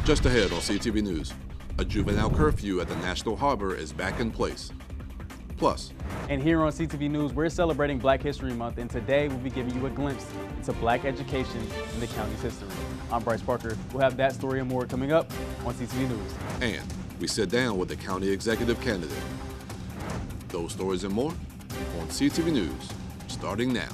Just ahead on CTV News, a juvenile curfew at the National Harbor is back in place. Plus, and here on CTV News, we're celebrating Black History Month, and today we'll be giving you a glimpse into Black education in the county's history. I'm Bryce Parker. We'll have that story and more coming up on CTV News. And we sit down with the county executive candidate. Those stories and more on CTV News, starting now.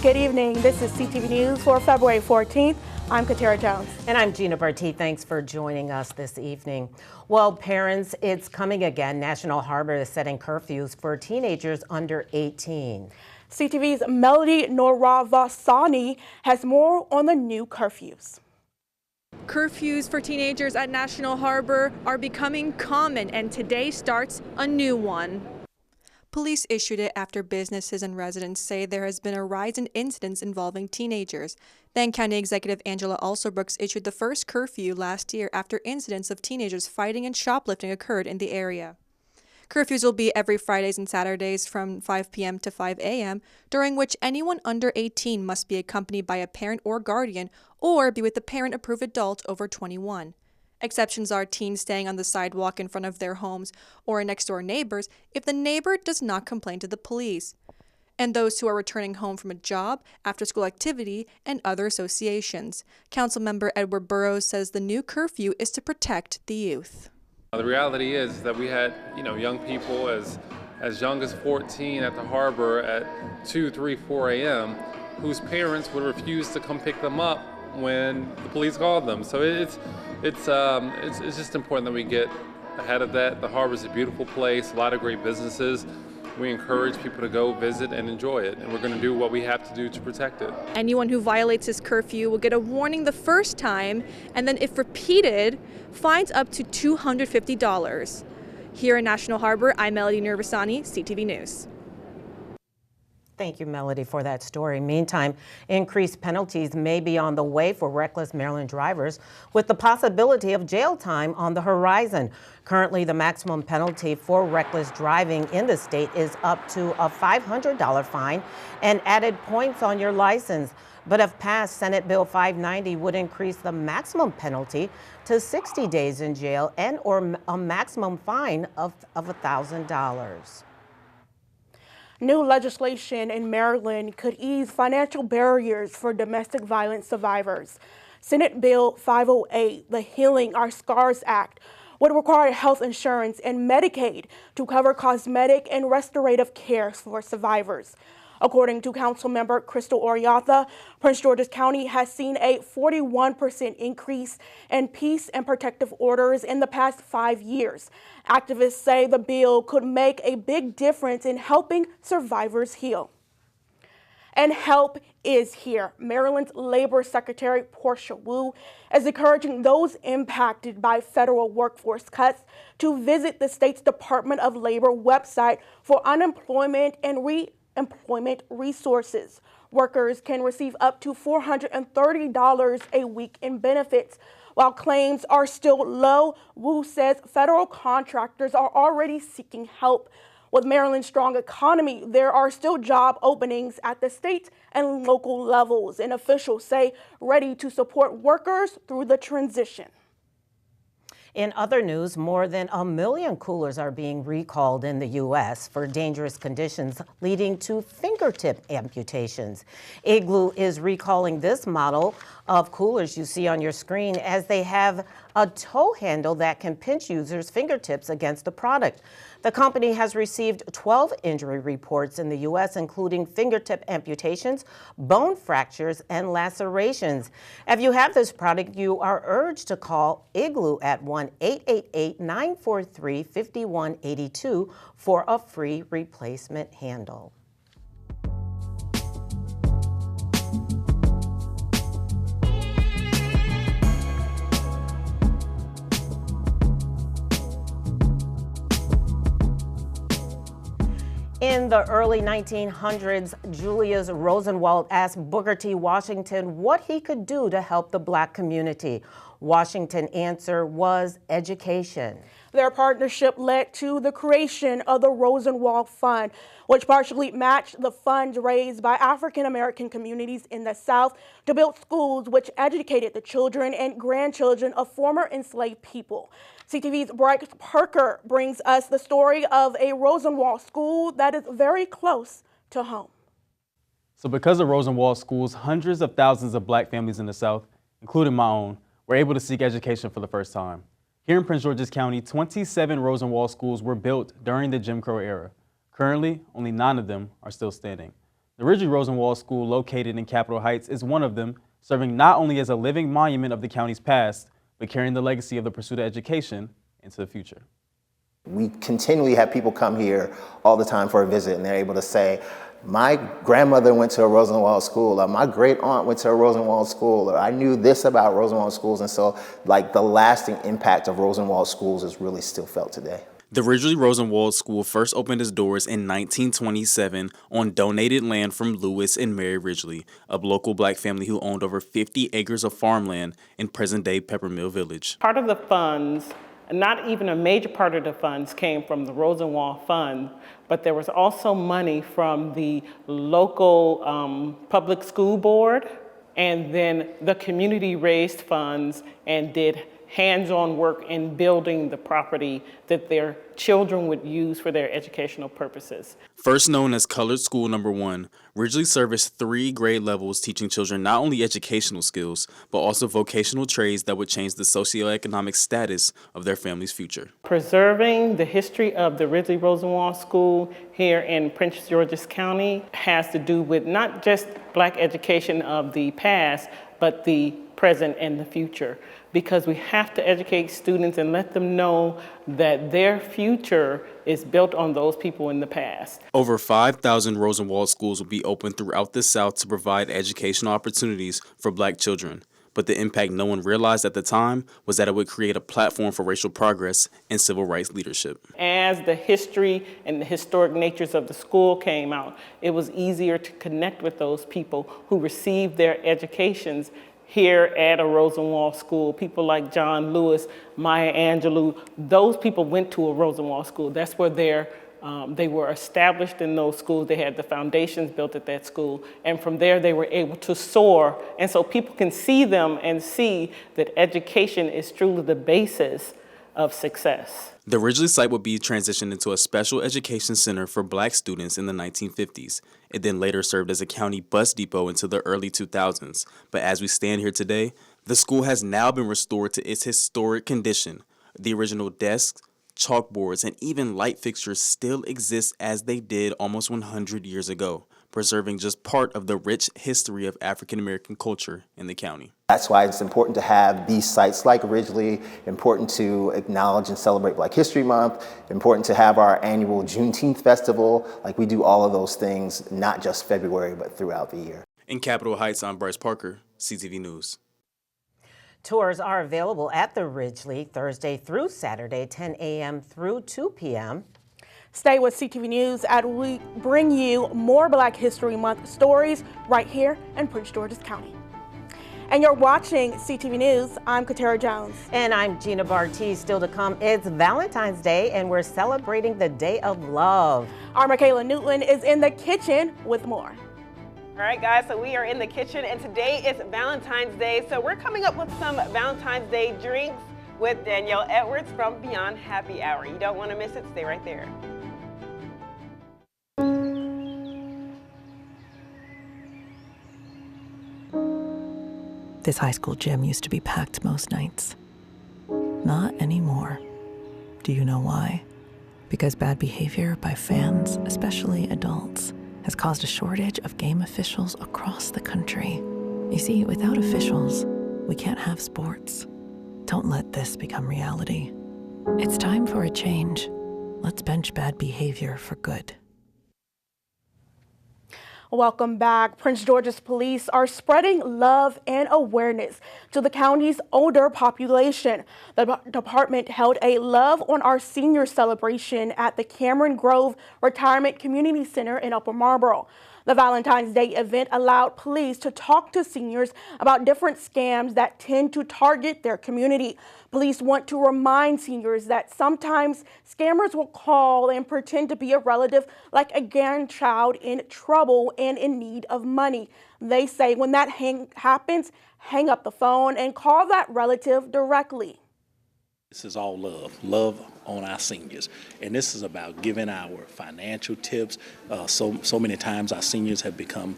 Good evening. This is CTV News for February 14th. I'm Katara Jones. And I'm Gina Barty. Thanks for joining us this evening. Well, parents, it's coming again. National Harbor is setting curfews for teenagers under 18. CTV's Melody Noravasani has more on the new curfews. Curfews for teenagers at National Harbor are becoming common, and today starts a new one. Police issued it after businesses and residents say there has been a rise in incidents involving teenagers. Then County Executive Angela Alsobrooks issued the first curfew last year after incidents of teenagers fighting and shoplifting occurred in the area. Curfews will be every Fridays and Saturdays from 5 p.m. to 5 a.m., during which anyone under 18 must be accompanied by a parent or guardian or be with a parent-approved adult over 21. Exceptions are teens staying on the sidewalk in front of their homes or next-door neighbors if the neighbor does not complain to the police, and those who are returning home from a job, after-school activity, and other associations. Councilmember Edward Burrows says the new curfew is to protect the youth. The reality is that we had, young people as young as 14 at the harbor at 2, 3, 4 a.m. whose parents would refuse to come pick them up when the police called them. So it's just important that we get ahead of that. The harbor is a beautiful place, a lot of great businesses. We encourage people to go visit and enjoy it, and we're going to do what we have to do to protect it. Anyone who violates this curfew will get a warning the first time, and then if repeated, fines up to $250. Here in National Harbor, I'm Melody Nervasani, CTV News. Thank you, Melody, for that story. Meantime, increased penalties may be on the way for reckless Maryland drivers, with the possibility of jail time on the horizon. Currently, the maximum penalty for reckless driving in the state is up to a $500 fine and added points on your license. But if passed, Senate Bill 590 would increase the maximum penalty to 60 days in jail and or a maximum fine of $1,000. New legislation in Maryland could ease financial barriers for domestic violence survivors. Senate Bill 508, the Healing Our Scars Act, would require health insurance and Medicaid to cover cosmetic and restorative care for survivors. According to Councilmember Crystal Oriatha, Prince George's County has seen a 41% increase in peace and protective orders in the past 5 years. Activists say the bill could make a big difference in helping survivors heal. And help is here. Maryland's Labor Secretary Portia Wu is encouraging those impacted by federal workforce cuts to visit the state's Department of Labor website for unemployment and employment resources. Workers can receive up to $430 a week in benefits. While claims are still low, Wu says federal contractors are already seeking help. With Maryland's strong economy, there are still job openings at the state and local levels, and officials say ready to support workers through the transition. In other news, more than 1 million coolers are being recalled in the U.S. for dangerous conditions leading to fingertip amputations. Igloo is recalling this model of coolers you see on your screen as they have a toe handle that can pinch users' fingertips against the product. The company has received 12 injury reports in the U.S., including fingertip amputations, bone fractures, and lacerations. If you have this product, you are urged to call Igloo at 1-888-943-5182 for a free replacement handle. In the early 1900s, Julius Rosenwald asked Booker T. Washington what he could do to help the Black community. Washington's answer was education. Their partnership led to the creation of the Rosenwald Fund, which partially matched the funds raised by African American communities in the South to build schools which educated the children and grandchildren of former enslaved people. CTV's Bryce Parker brings us the story of a Rosenwald school that is very close to home. So because of Rosenwald schools, hundreds of thousands of Black families in the South, including my own, were able to seek education for the first time. Here in Prince George's County, 27 Rosenwald schools were built during the Jim Crow era. Currently, only 9 of them are still standing. The Ridgely Rosenwald School, located in Capitol Heights, is one of them, serving not only as a living monument of the county's past, but carrying the legacy of the pursuit of education into the future. We continually have people come here all the time for a visit, and they're able to say, my grandmother went to a Rosenwald school, or my great aunt went to a Rosenwald school, or I knew this about Rosenwald schools. And so like the lasting impact of Rosenwald schools is really still felt today. The Ridgely Rosenwald School first opened its doors in 1927 on donated land from Lewis and Mary Ridgely, a local Black family who owned over 50 acres of farmland in present-day Peppermill Village. Part of the funds, not even a major part of the funds, came from the Rosenwald Fund, but there was also money from the local public school board, and then the community raised funds and did hands-on work in building the property that their children would use for their educational purposes. First known as Colored School Number 1, Ridgely serviced 3 grade levels, teaching children not only educational skills, but also vocational trades that would change the socioeconomic status of their family's future. Preserving the history of the Ridgely Rosenwald School here in Prince George's County has to do with not just Black education of the past, but the present and the future, because we have to educate students and let them know that their future is built on those people in the past. Over 5,000 Rosenwald schools will be open throughout the South to provide educational opportunities for Black children. But the impact no one realized at the time was that it would create a platform for racial progress and civil rights leadership. As the history and the historic natures of the school came out, it was easier to connect with those people who received their educations here at a Rosenwald school. People like John Lewis, Maya Angelou, those people went to a Rosenwald school. That's where they were established in those schools. They had the foundations built at that school. And from there, they were able to soar. And so people can see them and see that education is truly the basis of success. The Ridgely site would be transitioned into a special education center for Black students in the 1950s. It then later served as a county bus depot into the early 2000s. But as we stand here today, the school has now been restored to its historic condition. The original desks, chalkboards, and even light fixtures still exist as they did almost 100 years ago, preserving just part of the rich history of African American culture in the county. That's why it's important to have these sites like Ridgely, important to acknowledge and celebrate Black History Month, important to have our annual Juneteenth festival. Like, we do all of those things, not just February, but throughout the year. In Capitol Heights, I'm Bryce Parker, CTV News. Tours are available at the Ridgely Thursday through Saturday, 10 a.m. through 2 p.m. Stay with CTV News as we bring you more Black History Month stories right here in Prince George's County. And you're watching CTV News. I'm Katara Jones. And I'm Gina Barty. Still to come, it's Valentine's Day, and we're celebrating the Day of Love. Our Michaela Newton is in the kitchen with more. All right, guys, so we are in the kitchen, and today is Valentine's Day, so we're coming up with some Valentine's Day drinks with Danielle Edwards from Beyond Happy Hour. You don't want to miss it. Stay right there. This high school gym used to be packed most nights. Not anymore. Do you know why? Because bad behavior by fans, especially adults, has caused a shortage of game officials across the country. You see, without officials, we can't have sports. Don't let this become reality. It's time for a change. Let's bench bad behavior for good. Welcome back. Prince George's police are spreading love and awareness to the county's older population. The department held a Love on Our Seniors celebration at the Cameron Grove Retirement Community Center in Upper Marlboro. The Valentine's Day event allowed police to talk to seniors about different scams that tend to target their community. Police want to remind seniors that sometimes scammers will call and pretend to be a relative, like a grandchild in trouble and in need of money. They say when that happens, hang up the phone and call that relative directly. This is all love on our seniors. And this is about giving our financial tips. So many times our seniors have become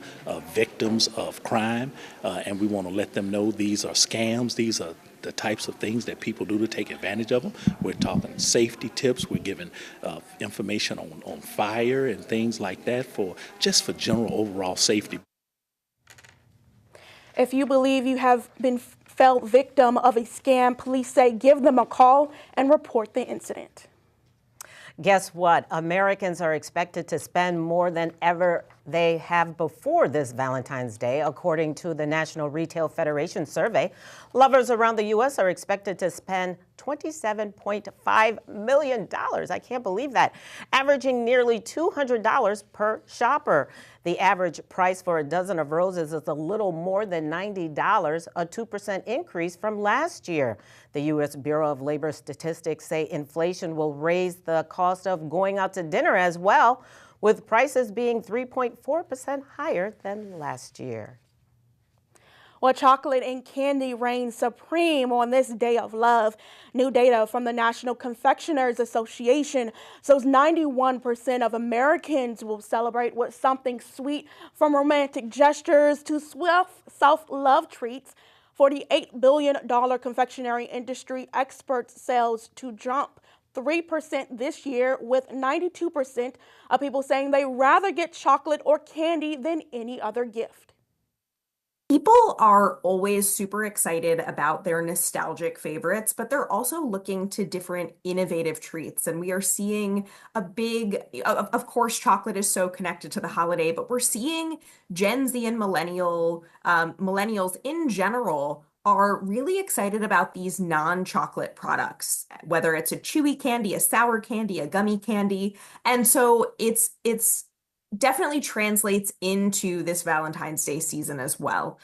victims of crime, and we want to let them know these are scams. These are the types of things that people do to take advantage of them. We're talking safety tips. We're giving information on fire and things like that for general overall safety. If you believe you have been felt victim of a scam, police say give them a call and report the incident. Guess what? Americans are expected to spend more than ever they have before this Valentine's Day, according to the National Retail Federation survey. Lovers around the U.S. are expected to spend $27.5 million. I can't believe that, averaging nearly $200 per shopper. The average price for a dozen of roses is a little more than $90, a 2% increase from last year. The U.S. Bureau of Labor Statistics say inflation will raise the cost of going out to dinner as well, with prices being 3.4% higher than last year. Well, chocolate and candy reign supreme on this day of love. New data from the National Confectioners Association shows 91% of Americans will celebrate with something sweet, from romantic gestures to self-love treats. For the $8 billion confectionery industry, experts sales to jump 3% this year, with 92% of people saying they rather get chocolate or candy than any other gift. People are always super excited about their nostalgic favorites, but they're also looking to different innovative treats. And we are seeing a big, of course, chocolate is so connected to the holiday, but we're seeing Gen Z and millennials in general are really excited about these non-chocolate products, whether it's a chewy candy, a sour candy, a gummy candy. And so it's definitely translates into this Valentine's Day season as well.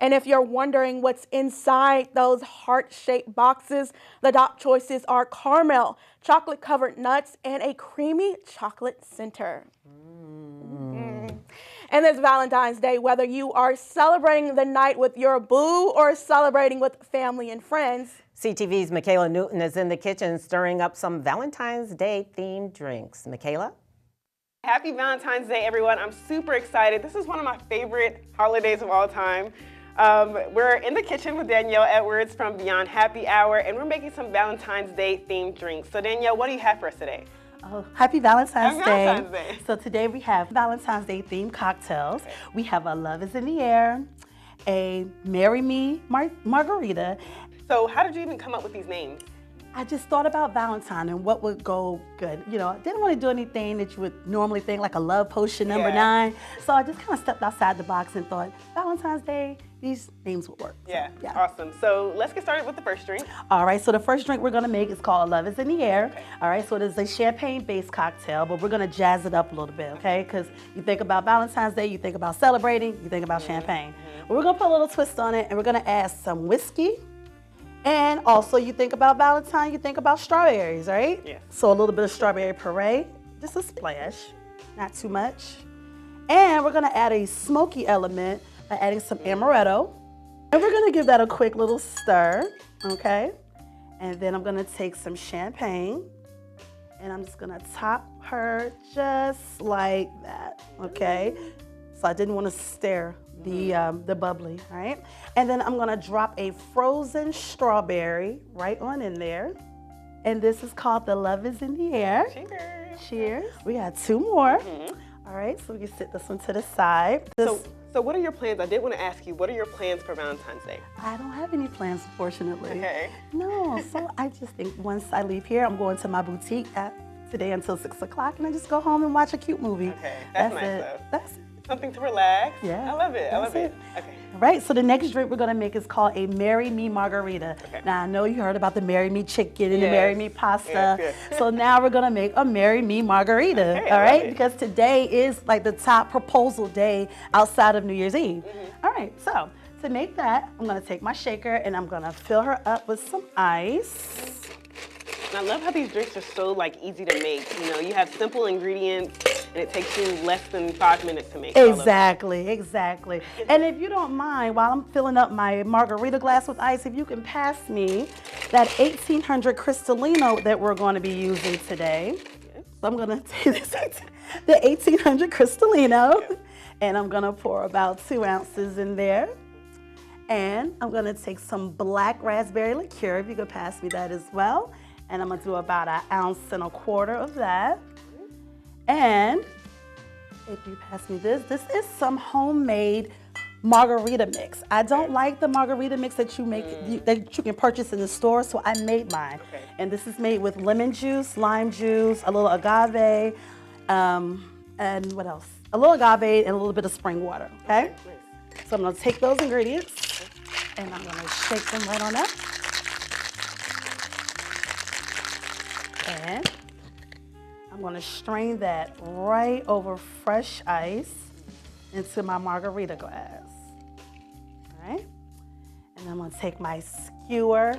And if you're wondering what's inside those heart-shaped boxes, the top choices are caramel, chocolate-covered nuts, and a creamy chocolate center. And this Valentine's Day, whether you are celebrating the night with your boo or celebrating with family and friends, CTV's Michaela Newton is in the kitchen stirring up some Valentine's Day themed drinks. Michaela? Happy Valentine's Day, everyone. I'm super excited. This is one of my favorite holidays of all time. We're in the kitchen with Danielle Edwards from Beyond Happy Hour, and we're making some Valentine's Day themed drinks. So Danielle, what do you have for us today? Oh, happy Valentine's Happy Day. Valentine's Day. So today we have Valentine's Day themed cocktails. Okay. We have a Love is in the Air, a Marry Me margarita. So how did you even come up with these names? I just thought about Valentine and what would go good. You know, I didn't want to do anything that you would normally think, like a love potion number 9. So I just kind of stepped outside the box and thought, Valentine's Day, these names would work. Yeah, awesome. So let's get started with the first drink. All right, so the first drink we're gonna make is called Love is in the Air. Okay. All right, so it is a champagne-based cocktail, but we're gonna jazz it up a little bit, okay? Because you think about Valentine's Day, you think about celebrating, you think about champagne. But we're gonna put a little twist on it, and we're gonna add some whiskey. And also, you think about Valentine, you think about strawberries, right? Yeah. So a little bit of strawberry puree, just a splash, not too much. And we're gonna add a smoky element by adding some amaretto. And we're gonna give that a quick little stir, okay? And then I'm gonna take some champagne, and I'm just gonna top her just like that, okay? So I didn't wanna stir the bubbly, all right? And then I'm gonna drop a frozen strawberry right on in there. And this is called the Love is in the Air. Cheers. Cheers. We got 2 more. All right, so we can set this one to the side. So what are your plans? I did want to ask you, what are your plans for Valentine's Day? I don't have any plans, unfortunately. Okay. No, so I just think once I leave here, I'm going to my boutique at today until 6 o'clock, and I just go home and watch a cute movie. Okay, that's nice it. though. That's it. Something to relax. Yeah. I love it. I love it. Okay. All right, so the next drink we're gonna make is called a Marry Me Margarita. Okay. Now, I know you heard about the Marry Me chicken and the Yes. Marry Me pasta. Yes. So now we're gonna make a Marry Me Margarita, Okay, all I love right? it. Because today is like the top proposal day outside of New Year's Eve. All right, so to make that, I'm gonna take my shaker and I'm gonna fill her up with some ice. And I love how these drinks are so like easy to make. You know, you have simple ingredients and it takes you less than 5 minutes to make all of them. Exactly. And if you don't mind, while I'm filling up my margarita glass with ice, if you can pass me that 1800 Cristalino that we're going to be using today. Yes. So I'm going to take this, the 1800 Cristalino, and I'm going to pour about 2 ounces in there. And I'm going to take some black raspberry liqueur, if you could pass me that as well. And I'm going to do about 1.25 ounces of that. And if you pass me this is some homemade margarita mix. I don't like the margarita mix that you make, that you can purchase in the store, so I made mine. Okay. And this is made with lemon juice, lime juice, a little agave, and what else? A little agave and a little bit of spring water, okay? Nice. So I'm gonna take those ingredients and I'm gonna shake them right on up. And I'm gonna strain that right over fresh ice into my margarita glass. All right? And I'm gonna take my skewer.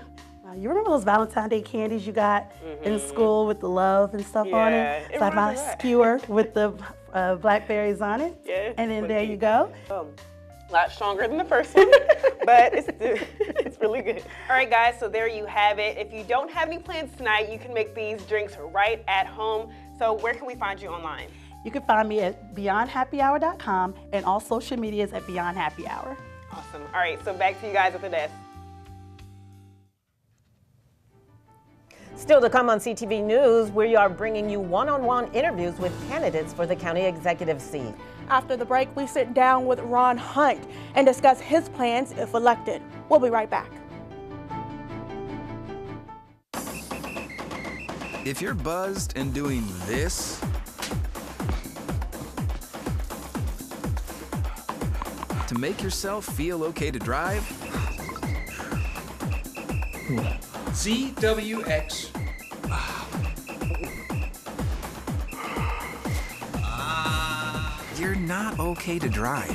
You remember those Valentine's Day candies you got in school with the love and stuff on it? So I have my skewer with the blackberries on it. Yeah, and then there you go. A lot stronger than the first one, but it's really good. All right, guys, so there you have it. If you don't have any plans tonight, you can make these drinks right at home. So where can we find you online? You can find me at beyondhappyhour.com and all social medias at Beyond Happy Hour. Awesome. All right, so back to you guys at the desk. Still to come on CTV News, we are bringing you one-on-one interviews with candidates for the county executive seat. After the break, we sit down with Ron Hunt and discuss his plans if elected. We'll be right back. If you're buzzed and doing this, to make yourself feel okay to drive, CWX. you're not okay to drive.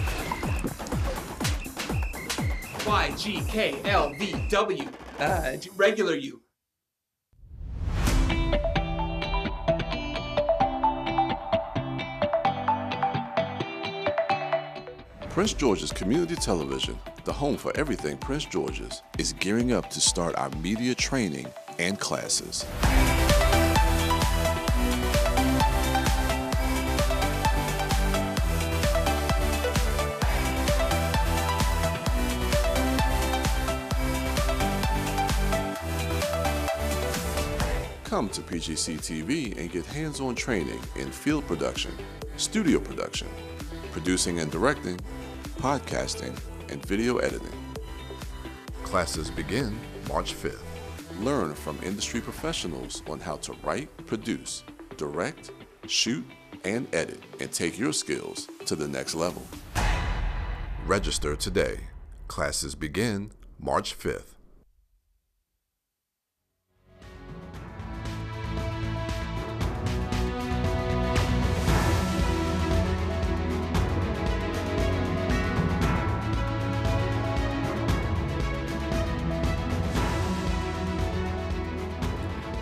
YGKLVW. Regular you. Prince George's Community Television, the home for everything Prince George's, is gearing up to start our media training and classes. Come to PGCTV and get hands-on training in field production, studio production, producing and directing, podcasting, and video editing. Classes begin March 5th. Learn from industry professionals on how to write, produce, direct, shoot, and edit, and take your skills to the next level. Register today. Classes begin March 5th.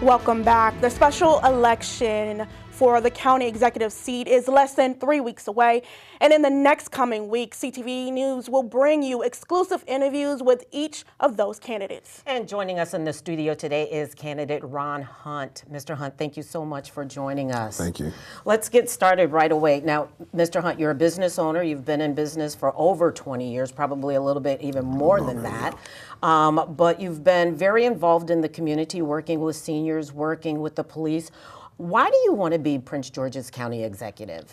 Welcome back. The special election for the county executive seat is less than 3 weeks away. And in the next coming week, CTV News will bring you exclusive interviews with each of those candidates. And joining us in the studio today is candidate Ron Hunt. Mr. Hunt, thank you so much for joining us. Thank you. Let's get started right away. Now, Mr. Hunt, you're a business owner. You've been in business for over 20 years, probably a little bit even more than that. But you've been very involved in the community, working with seniors, working with the police. Why do you want to be Prince George's County Executive?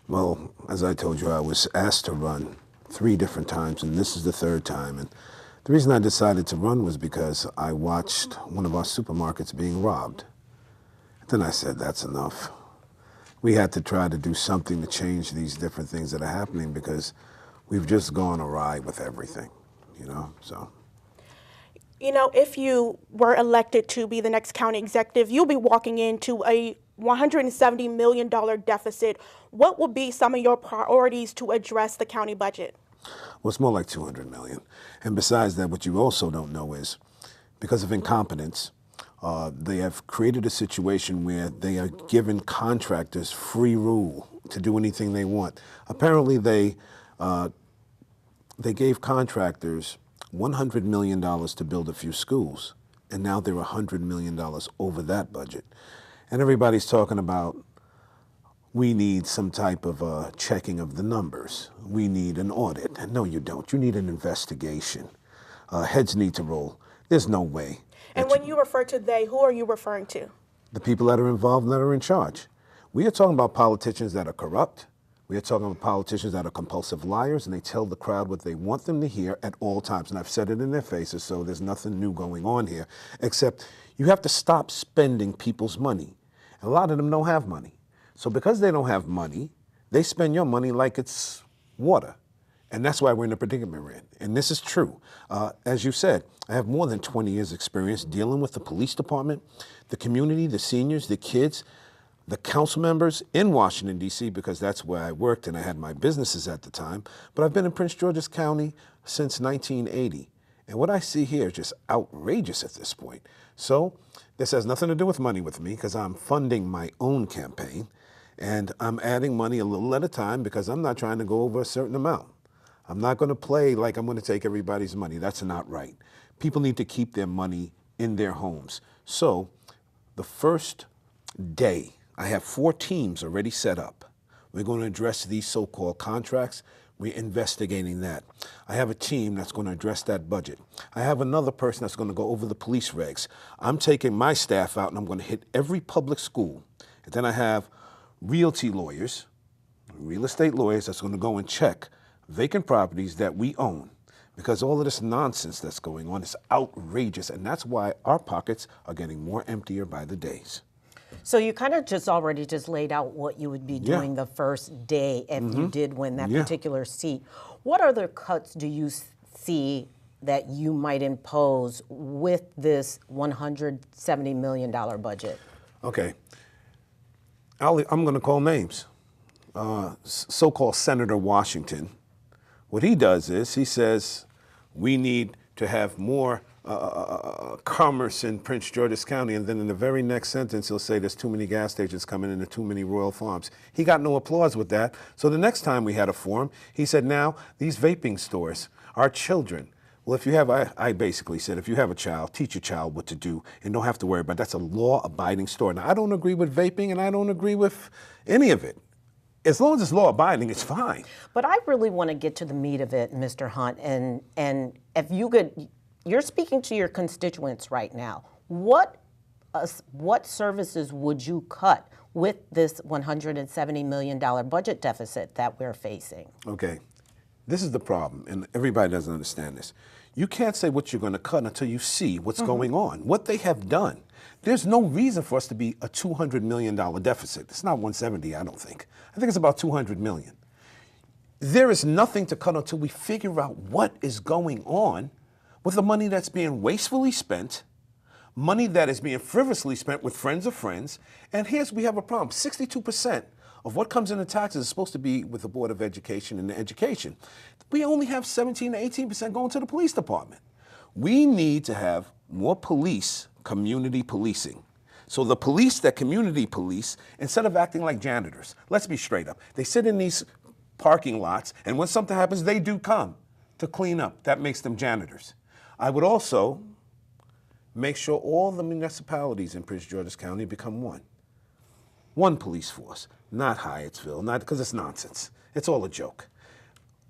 Well, as I told you, I was asked to run 3 different times, and this is the 3rd time. And the reason I decided to run was because I watched one of our supermarkets being robbed. Then I said, that's enough. We had to try to do something to change these different things that are happening because we've just gone awry with everything, so. You know, if you were elected to be the next county executive, you'll be walking into a $170 million deficit. What would be some of your priorities to address the county budget? Well, it's more like 200 million. And besides that, what you also don't know is, because of incompetence, they have created a situation where they are giving contractors free rule to do anything they want. Apparently, they gave contractors $100 million to build a few schools, and now they're $100 million over that budget. And everybody's talking about, we need some type of checking of the numbers. We need an audit. And no, you don't. You need an investigation. Heads need to roll. There's no way. And when you refer to they, who are you referring to? The people that are involved and that are in charge. We are talking about politicians that are corrupt. We are talking about politicians that are compulsive liars, and they tell the crowd what they want them to hear at all times. And I've said it in their faces, so there's nothing new going on here, except you have to stop spending people's money. And a lot of them don't have money. So because they don't have money, they spend your money like it's water. And that's why we're in the predicament we're in. And this is true. As you said, I have more than 20 years experience dealing with the police department, the community, the seniors, the kids, the council members in Washington, D.C., because that's where I worked and I had my businesses at the time. But I've been in Prince George's County since 1980. And what I see here is just outrageous at this point. So this has nothing to do with money with me because I'm funding my own campaign. And I'm adding money a little at a time because I'm not trying to go over a certain amount. I'm not going to play like I'm going to take everybody's money. That's not right. People need to keep their money in their homes. So the first day, I have 4 teams already set up. We're going to address these so-called contracts. We're investigating that. I have a team that's going to address that budget. I have another person that's going to go over the police regs. I'm taking my staff out and I'm going to hit every public school. And then I have realty lawyers, real estate lawyers that's going to go and check vacant properties that we own. Because all of this nonsense that's going on is outrageous. And that's why our pockets are getting more emptier by the days. So you kind of just already laid out what you would be doing the first day if you did win that particular seat. What other cuts do you see that you might impose with this $170 million budget? Okay. I'm going to call names. So-called Senator Washington. What he does is he says we need to have more commerce in Prince George's County, and then in the very next sentence he'll say there's too many gas stations coming in and too many Royal Farms. He got no applause with that. So the next time we had a forum, he said, now these vaping stores, our children. Well, if you have, I basically said, if you have a child, teach your child what to do and don't have to worry about it. That's a law-abiding store. Now, I don't agree with vaping and I don't agree with any of it. As long as it's law-abiding, it's fine. But I really want to get to the meat of it, Mr. Hunt, and if you could, you're speaking to your constituents right now. What services would you cut with this $170 million budget deficit that we're facing? Okay, this is the problem, and everybody doesn't understand this. You can't say what you're going to cut until you see what's going on, what they have done. There's no reason for us to be a $200 million deficit. It's not 170, I don't think. I think it's about 200 million. There is nothing to cut until we figure out what is going on with the money that's being wastefully spent, money that is being frivolously spent with friends of friends. And we have a problem. 62% of what comes into taxes is supposed to be with the Board of Education and education. We only have 17 to 18% going to the police department. We need to have more police, community policing. So the police that community police, instead of acting like janitors, let's be straight up. They sit in these parking lots, and when something happens, they do come to clean up. That makes them janitors. I would also make sure all the municipalities in Prince George's County become one. One police force, not Hyattsville, not because it's nonsense. It's all a joke.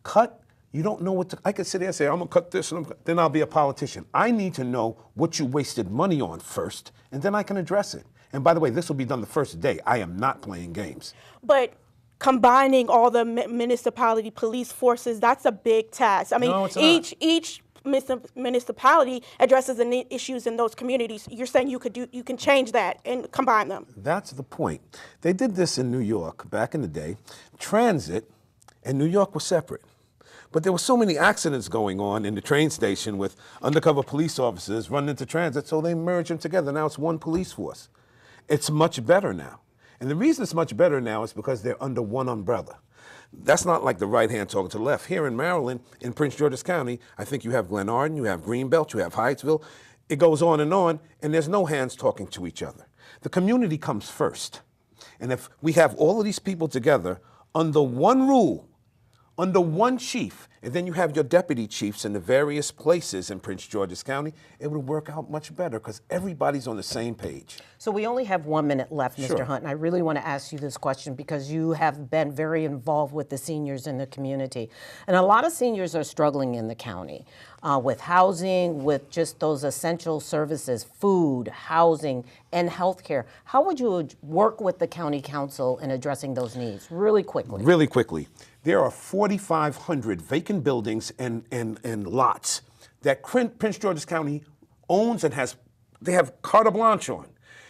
Cut, you don't know what to, I could sit there and say, I'm gonna cut this, and then I'll be a politician. I need to know what you wasted money on first, and then I can address it. And by the way, this will be done the first day. I am not playing games. But combining all the municipality police forces, that's a big task. I mean, no, it's each municipality addresses the issues in those communities. You're saying you can change that and combine them. That's the point. They did this in New York back in the day. Transit and New York were separate. But there were so many accidents going on in the train station with undercover police officers running into transit, so they merged them together. Now it's one police force. It's much better now. And the reason it's much better now is because they're under one umbrella. That's not like the right hand talking to the left. Here in Maryland, in Prince George's County, I think you have Glen Arden, you have Greenbelt, you have Hyattsville. It goes on, and there's no hands talking to each other. The community comes first. And if we have all of these people together under one rule, under one chief, and then you have your deputy chiefs in the various places in Prince George's County, it would work out much better because everybody's on the same page. So we only have 1 minute left, Mr. Sure. Hunt, and I really want to ask you this question because you have been very involved with the seniors in the community. And a lot of seniors are struggling in the county with housing, with just those essential services, food, housing, and health care. How would you work with the county council in addressing those needs really quickly? Really quickly. There are 4,500 vacant buildings and lots that Prince George's County owns and they have carte blanche on.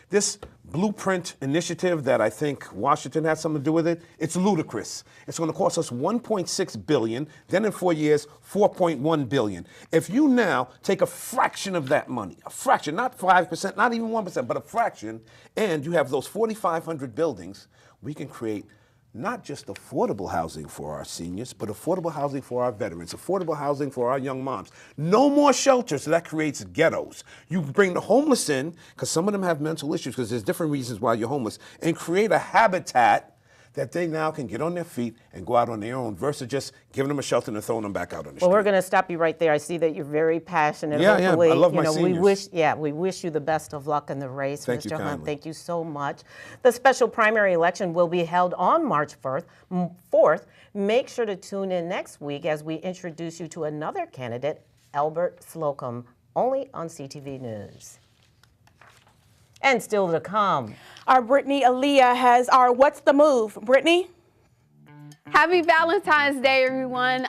This blueprint initiative that I think Washington has something to do with it, it's ludicrous. It's going to cost us $1.6 billion, then in 4 years, $4.1 billion. If you now take a fraction of that money, a fraction, not 5%, not even 1%, but a fraction, and you have those 4,500 buildings, we can create not just affordable housing for our seniors, but affordable housing for our veterans, affordable housing for our young moms. No more shelters, so that creates ghettos. You bring the homeless in, because some of them have mental issues, because there's different reasons why you're homeless, and create a habitat that they now can get on their feet and go out on their own versus just giving them a shelter and throwing them back out on the street. Well, we're going to stop you right there. I see that you're very passionate. Yeah, Hopefully, I love my seniors. We wish you the best of luck in the race, Thank you Mr. Hunt. kindly. Thank you so much. The special primary election will be held on March 4th. Make sure to tune in next week as we introduce you to another candidate, Albert Slocum, only on CTV News. And still to come. Our Brittany Aaliyah has our What's the Move? Brittany? Happy Valentine's Day, everyone.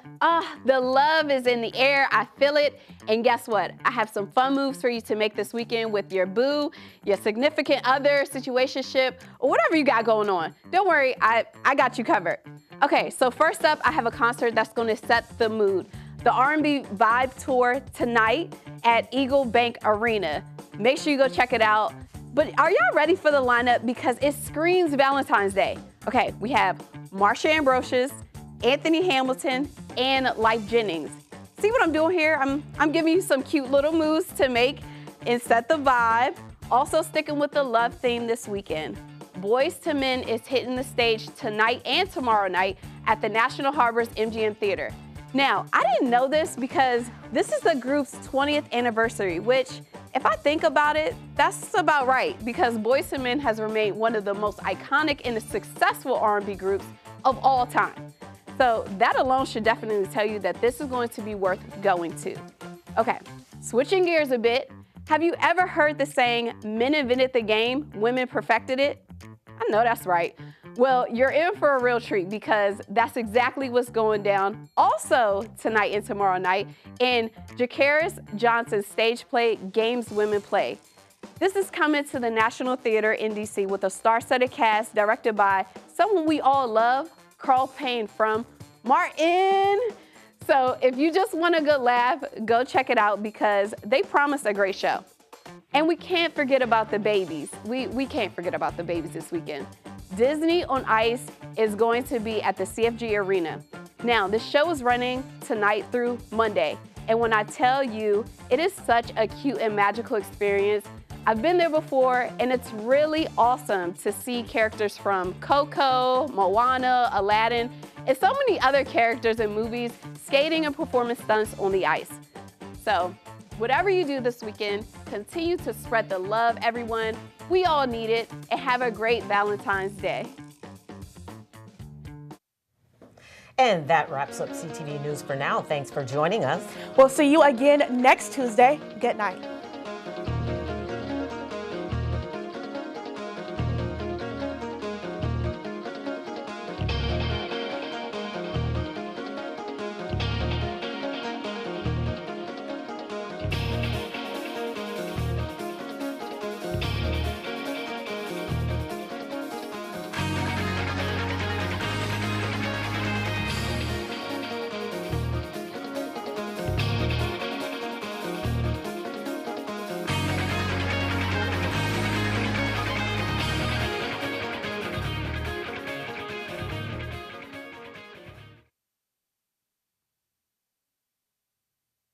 The love is in the air. I feel it. And guess what? I have some fun moves for you to make this weekend with your boo, your significant other, situationship, or whatever you got going on. Don't worry, I got you covered. Okay, so first up, I have a concert that's going to set the mood. The R&B Vibe Tour tonight at Eagle Bank Arena. Make sure you go check it out. But are y'all ready for the lineup? Because it screams Valentine's Day. Okay, we have Marsha Ambrosius, Anthony Hamilton, and Life Jennings. See what I'm doing here? I'm giving you some cute little moves to make and set the vibe. Also sticking with the love theme this weekend. Boyz II Men is hitting the stage tonight and tomorrow night at the National Harbor's MGM Theater. Now, I didn't know this because this is the group's 20th anniversary, which, if I think about it, that's about right, because Boyz II Men has remained one of the most iconic and successful R&B groups of all time. So that alone should definitely tell you that this is going to be worth going to. Okay, switching gears a bit, have you ever heard the saying, men invented the game, women perfected it? I know that's right. Well, you're in for a real treat because that's exactly what's going down also tonight and tomorrow night in Jakaris Johnson's stage play, Games Women Play. This is coming to the National Theater in DC with a star-studded cast directed by someone we all love, Carl Payne from Martin. So if you just want a good laugh, go check it out because they promise a great show. And we can't forget about the babies. We can't forget about the babies this weekend. Disney on Ice is going to be at the CFG Arena. Now, the show is running tonight through Monday. And when I tell you, it is such a cute and magical experience. I've been there before, and it's really awesome to see characters from Coco, Moana, Aladdin, and so many other characters in movies skating and performing stunts on the ice. So, whatever you do this weekend, continue to spread the love, everyone. We all need it, and have a great Valentine's Day. And that wraps up CTV News for now. Thanks for joining us. We'll see you again next Tuesday. Good night.